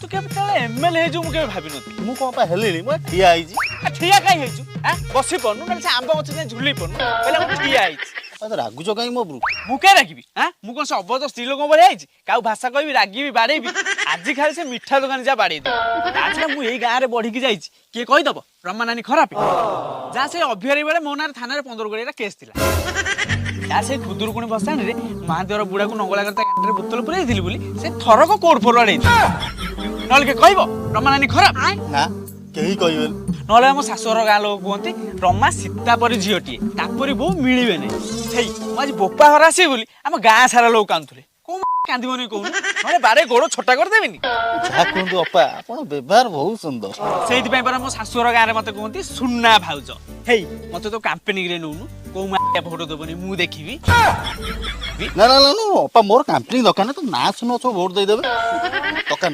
तू केबे एमएलए हेजु मु केबे भाबी नथि मु कोन पा हेलेनी मु ठिया आइजी ठिया काई हेजु हां बसी पड़नु ना से आंबा गछ जे झुली पड़नु पहले मु ठिया आइछि अरे रागु जो काई मो ब्रु मु के राखिबी हां मु कोन से अबद स्त्री लोक बरे आइछि काउ भाषा कहबी रागीबी बाड़ेबी आज खाली से मिठा दुकान जा बाड़े दे ताछा मु एई गां रे बढ़ी की जाइछि के कहि दबो रमा नानी खराब जा से अभियारी बेले मो नार थाना रे 15 गड़ीरा केस थिला या से खुदुरकुणी बसानी रे महादेवर बुढ़ा को नंगला करता काटरे बोतल पुराई दिली बोली से थरक कोड फरवाड़े नल के कहबो रमा नानी खराब ना केही कहिबेन नले हम सासुर गाँ लोक कहते रमा सीता परी झीटी तापरी बो मिलवे ना आज बोपा घर आसे बोली आम गाँ सारा लोग कांदुले कांदबनी कहून ना बारे गोड़ छोटा करदेवी जा कहतु अपा आपण व्यवहार बहुत सुंदर से मो शाशुर गाँव में मत कहते सुना भाउज हे मत तो कैंपेनिंग रे नौनु को भोट देवनी मु देखी ना ना ना अपा मोर कैंपेनिंग दरकार ना तो ना सुनो छो वोट दे देबे दरकार